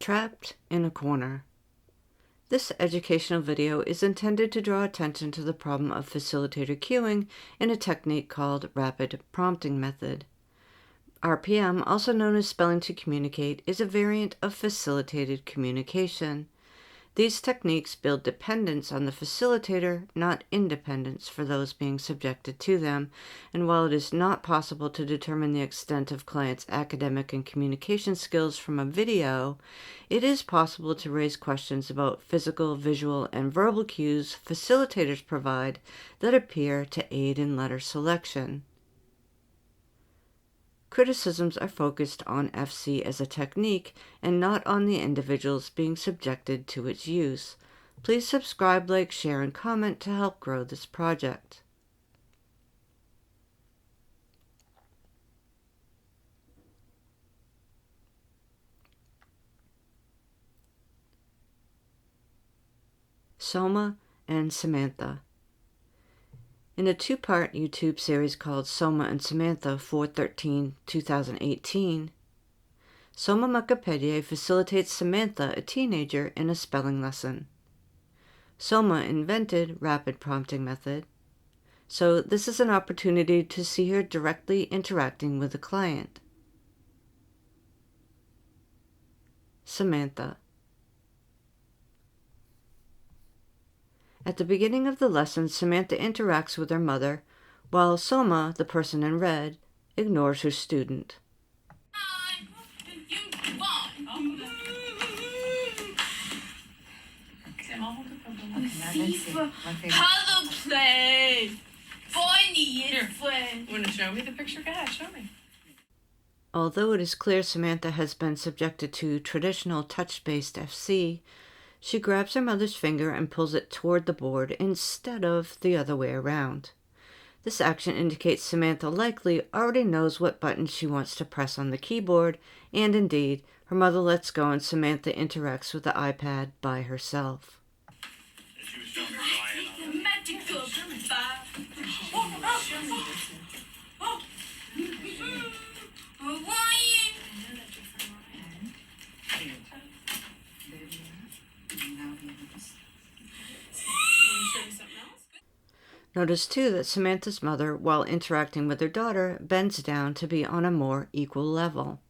Trapped in a corner. This educational video is intended to draw attention to the problem of facilitator cueing in a technique called rapid prompting method. RPM, also known as spelling to communicate, is a variant of facilitated communication. These techniques build dependence on the facilitator, not independence for those being subjected to them, and while it is not possible to determine the extent of clients' academic and communication skills from a video, it is possible to raise questions about physical, visual, and verbal cues facilitators provide that appear to aid in letter selection. Criticisms are focused on FC as a technique and not on the individuals being subjected to its use. Please subscribe, like, share, and comment to help grow this project. Soma and Samantha. In a two-part YouTube series called Soma and Samantha 4/13/2018, Soma Mukhopadhyay facilitates Samantha, a teenager, in a spelling lesson. Soma invented rapid prompting method, so this is an opportunity to see her directly interacting with a client. Samantha. At the beginning of the lesson, Samantha interacts with her mother, while Soma, the person in red, ignores her student. Color play. Here, want to show me the picture? Go ahead, show me. Although it is clear Samantha has been subjected to traditional touch-based FC, she grabs her mother's finger and pulls it toward the board instead of the other way around. This action indicates Samantha likely already knows what button she wants to press on the keyboard, and indeed, her mother lets go and Samantha interacts with the iPad by herself. Notice too that Samantha's mother, while interacting with her daughter, bends down to be on a more equal level.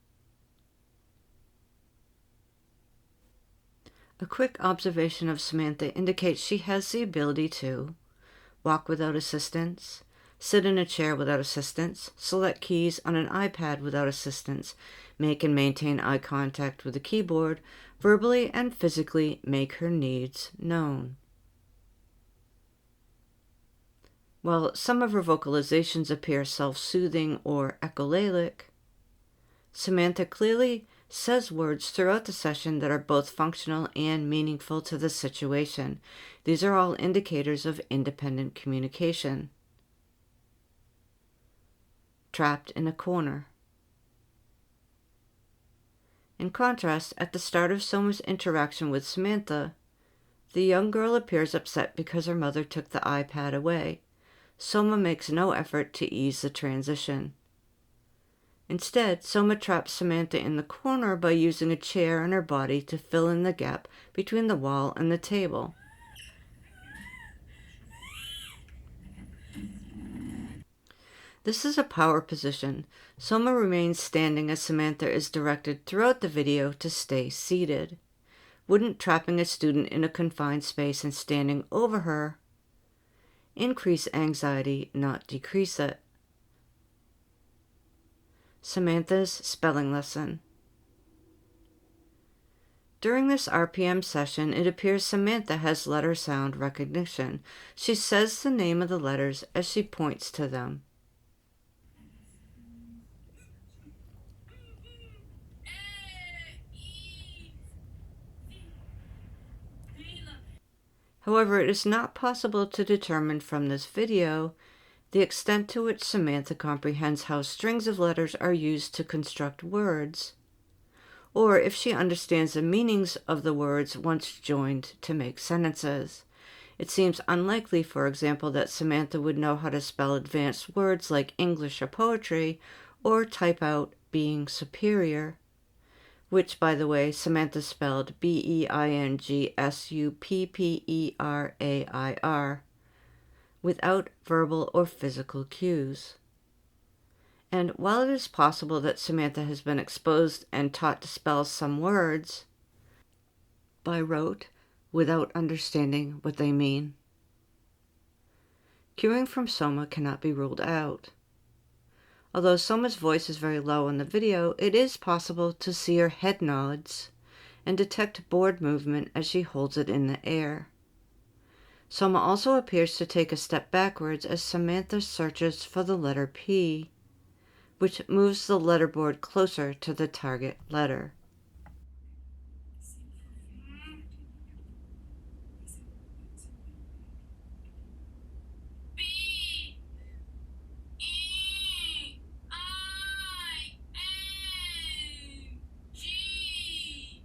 A quick observation of Samantha indicates she has the ability to walk without assistance, sit in a chair without assistance, select keys on an iPad without assistance, make and maintain eye contact with the keyboard, verbally and physically make her needs known. While some of her vocalizations appear self-soothing or echolalic, Samantha clearly says words throughout the session that are both functional and meaningful to the situation. These are all indicators of independent communication. Trapped in a corner. In contrast, at the start of Soma's interaction with Samantha, the young girl appears upset because her mother took the iPad away. Soma makes no effort to ease the transition. Instead, Soma traps Samantha in the corner by using a chair and her body to fill in the gap between the wall and the table. This is a power position. Soma remains standing as Samantha is directed throughout the video to stay seated. Wouldn't trapping a student in a confined space and standing over her increase anxiety, not decrease it? Samantha's spelling lesson. During this RPM session, it appears Samantha has letter sound recognition. She says the name of the letters as she points to them. However, it is not possible to determine from this video the extent to which Samantha comprehends how strings of letters are used to construct words, or if she understands the meanings of the words once joined to make sentences. It seems unlikely, for example, that Samantha would know how to spell advanced words like English or poetry, or type out being superior. which, by the way, Samantha spelled Bingsupperair, without verbal or physical cues. And while it is possible that Samantha has been exposed and taught to spell some words by rote without understanding what they mean, cuing from Soma cannot be ruled out. Although Soma's voice is very low in the video, it is possible to see her head nods and detect board movement as she holds it in the air. Soma also appears to take a step backwards as Samantha searches for the letter P, which moves the letterboard closer to the target letter. B E I N G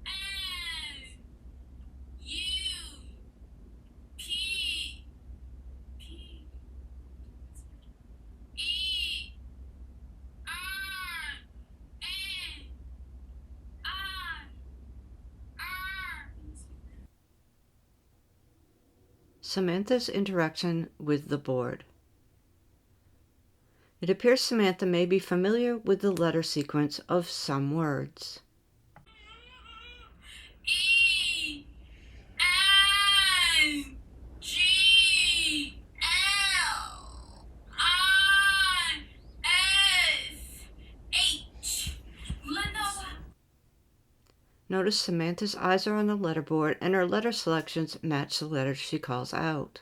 S U P E R N I R. Samantha's interaction with the board. It appears Samantha may be familiar with the letter sequence of some words. E N G L I S H. Lenoa. Notice Samantha's eyes are on the letterboard and her letter selections match the letters she calls out.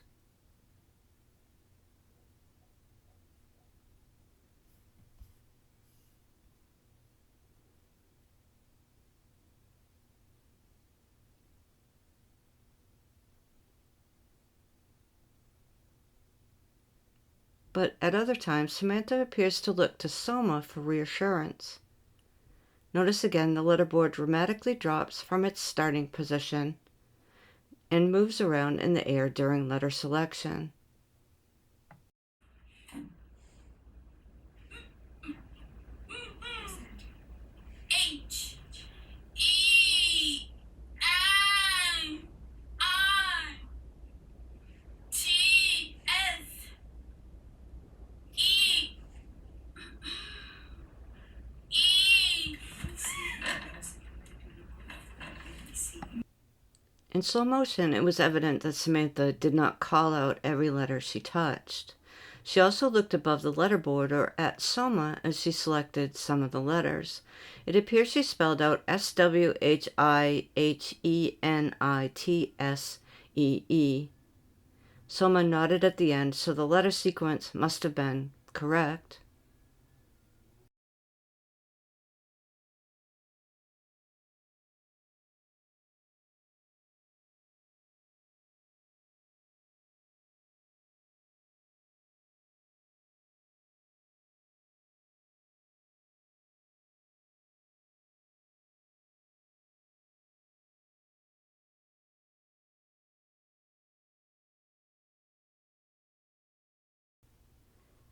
But at other times, Samantha appears to look to Soma for reassurance. Notice again the letterboard dramatically drops from its starting position and moves around in the air during letter selection. H E N I T S E E. In slow motion, it was evident that Samantha did not call out every letter she touched. She also looked above the letterboard or at Soma as she selected some of the letters. It appears she spelled out SWHIHENITSEE. Soma nodded at the end, so the letter sequence must have been correct.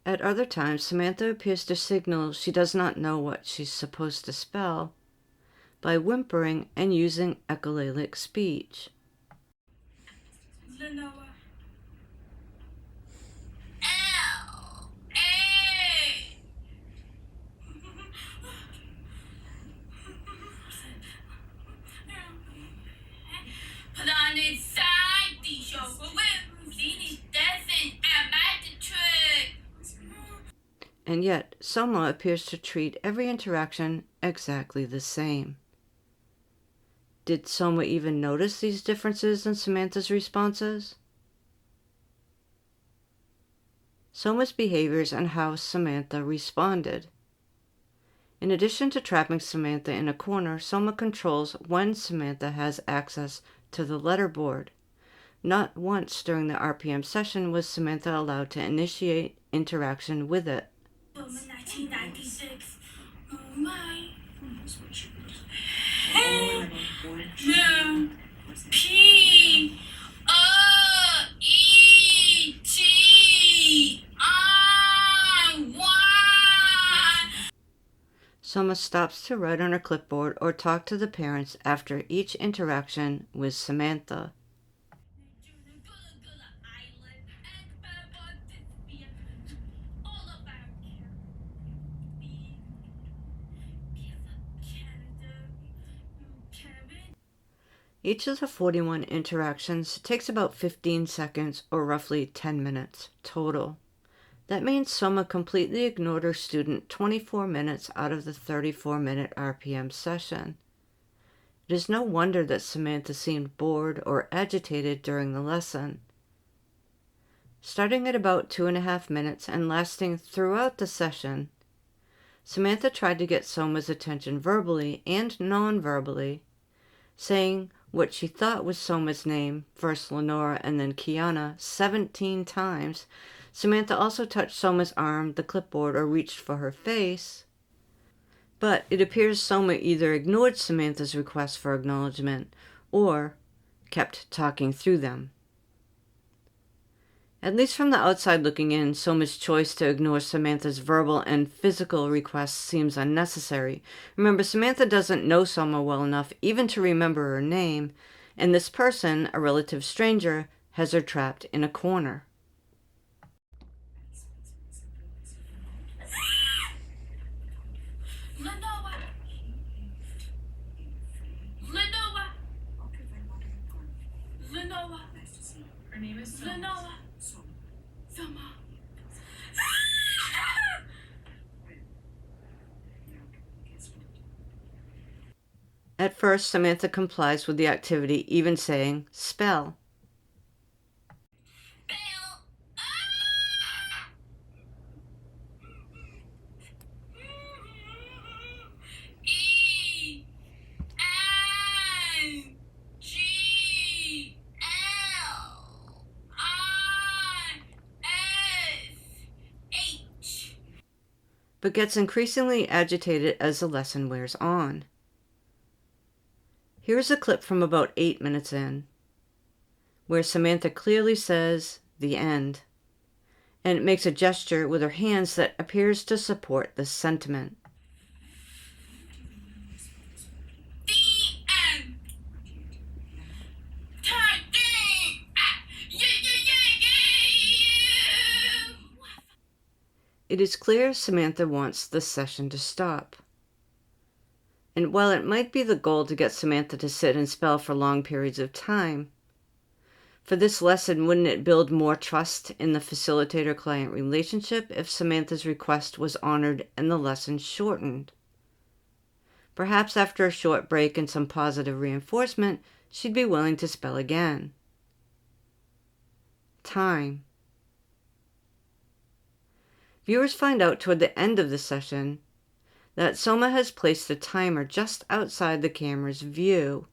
At other times, Samantha appears to signal she does not know what she's supposed to spell by whimpering and using echolalic speech. Lenoa. L A. Put on its side, the show for women. Zini doesn't about the trick. And yet, Soma appears to treat every interaction exactly the same. Did Soma even notice these differences in Samantha's responses? Soma's behaviors and how Samantha responded. In addition to trapping Samantha in a corner, Soma controls when Samantha has access to the letterboard. Not once during the RPM session was Samantha allowed to initiate interaction with it. 1996. Oh my. P E T I Y. Soma stops to write on her clipboard or talk to the parents after each interaction with Samantha. Each of the 41 interactions takes about 15 seconds or roughly 10 minutes total. That means Soma completely ignored her student 24 minutes out of the 34-minute RPM session. It is no wonder that Samantha seemed bored or agitated during the lesson. Starting at about 2.5 minutes and lasting throughout the session, Samantha tried to get Soma's attention verbally and non-verbally, saying what she thought was Soma's name, first Lenora and then Kiana, 17 times. Samantha also touched Soma's arm, the clipboard, or reached for her face. But it appears Soma either ignored Samantha's request for acknowledgement or kept talking through them. At least from the outside looking in, Soma's choice to ignore Samantha's verbal and physical requests seems unnecessary. Remember, Samantha doesn't know Soma well enough even to remember her name, and this person, a relative stranger, has her trapped in a corner. Her name is Soma. Soma. At first, Samantha complies with the activity, even saying, "Spell." But gets increasingly agitated as the lesson wears on. Here's a clip from about 8 minutes in, where Samantha clearly says, "the end," and makes a gesture with her hands that appears to support this sentiment. It is clear Samantha wants the session to stop. And while it might be the goal to get Samantha to sit and spell for long periods of time, for this lesson, wouldn't it build more trust in the facilitator-client relationship if Samantha's request was honored and the lesson shortened? Perhaps after a short break and some positive reinforcement, she'd be willing to spell again. Time. Viewers find out toward the end of the session that Soma has placed a timer just outside the camera's view.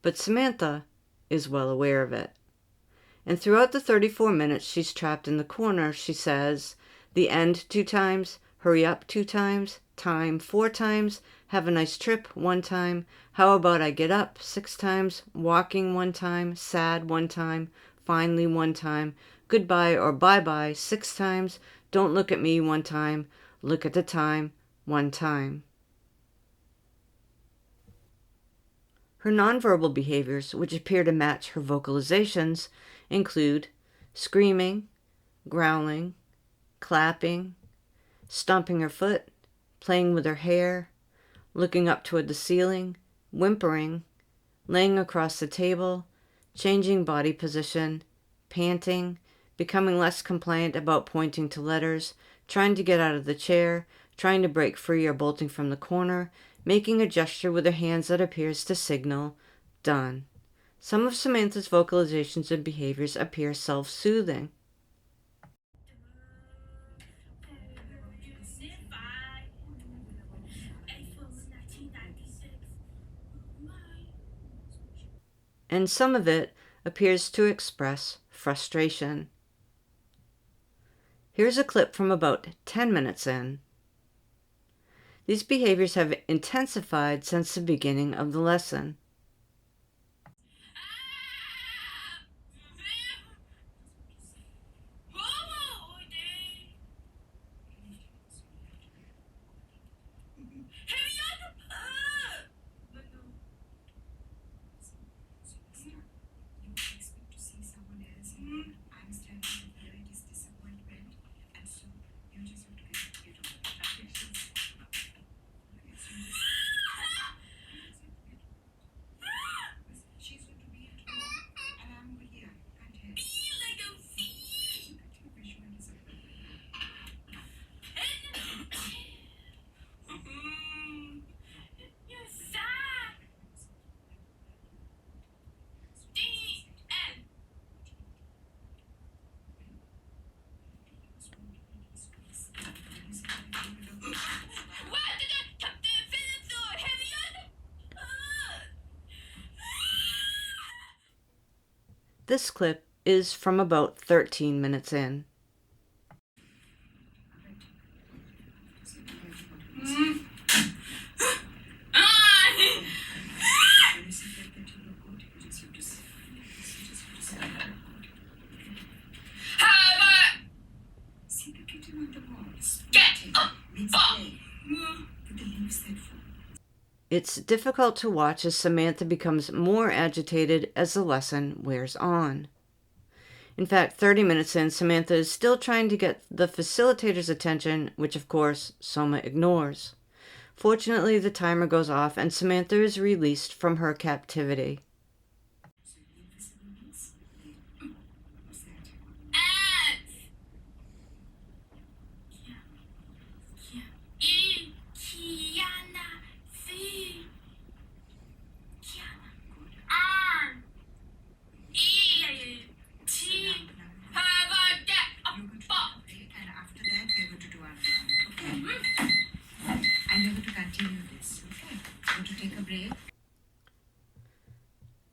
But Samantha is well aware of it. And throughout the 34 minutes she's trapped in the corner, she says, "the end" 2 times, "hurry up" 2 times, "time" 4 times, "have a nice trip" 1 time, "how about I get up" 6 times, "walking" 1 time, "sad" 1 time, "finally" 1 time, "goodbye" or "bye-bye" 6 times, "don't look at me" 1 time, "look at the time" 1 time. Her nonverbal behaviors, which appear to match her vocalizations, include screaming, growling, clapping, stomping her foot, playing with her hair, looking up toward the ceiling, whimpering, laying across the table, changing body position, panting, becoming less compliant about pointing to letters, trying to get out of the chair, trying to break free or bolting from the corner, making a gesture with her hands that appears to signal done. Some of Samantha's vocalizations and behaviors appear self-soothing. And some of it appears to express frustration. Here's a clip from about 10 minutes in. These behaviors have intensified since the beginning of the lesson. This clip is from about 13 minutes in. It's difficult to watch as Samantha becomes more agitated as the lesson wears on. In fact, 30 minutes in, Samantha is still trying to get the facilitator's attention, which of course Soma ignores. Fortunately, the timer goes off and Samantha is released from her captivity.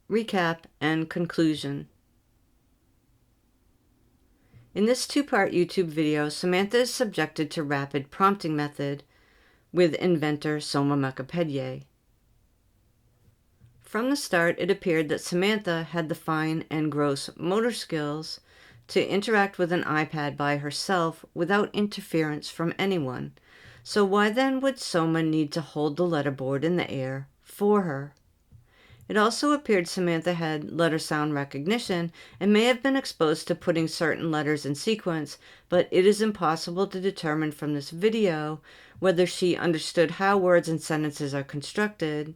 Recap and conclusion. In this two-part YouTube video, Samantha is subjected to rapid prompting method with inventor Soma Mukhopadhyay. From the start, it appeared that Samantha had the fine and gross motor skills to interact with an iPad by herself without interference from anyone. So why then would Soma need to hold the letterboard in the air for her? It also appeared Samantha had letter sound recognition and may have been exposed to putting certain letters in sequence, but it is impossible to determine from this video whether she understood how words and sentences are constructed,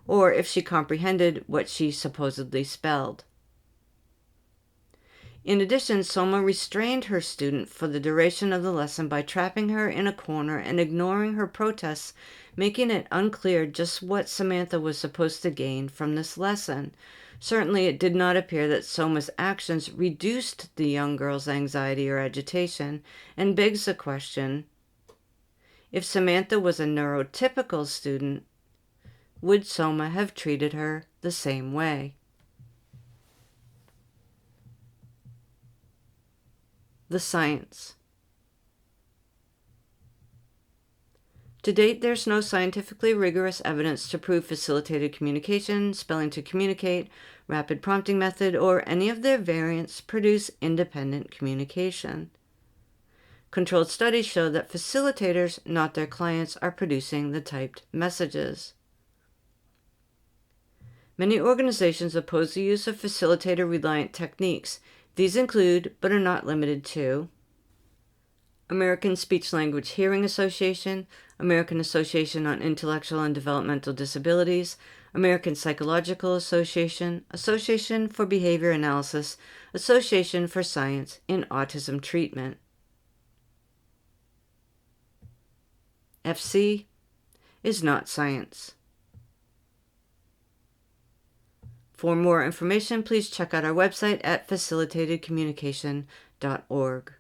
or if she comprehended what she supposedly spelled. In addition, Soma restrained her student for the duration of the lesson by trapping her in a corner and ignoring her protests, making it unclear just what Samantha was supposed to gain from this lesson. Certainly, it did not appear that Soma's actions reduced the young girl's anxiety or agitation, and begs the question, if Samantha was a neurotypical student, would Soma have treated her the same way? The science. To date, there's no scientifically rigorous evidence to prove facilitated communication, spelling to communicate, rapid prompting method, or any of their variants produce independent communication. Controlled studies show that facilitators, not their clients, are producing the typed messages. Many organizations oppose the use of facilitator-reliant techniques. These include, but are not limited to, American Speech-Language Hearing Association, American Association on Intellectual and Developmental Disabilities, American Psychological Association, Association for Behavior Analysis, Association for Science in Autism Treatment. FC is not science. For more information, please check out our website at facilitatedcommunication.org.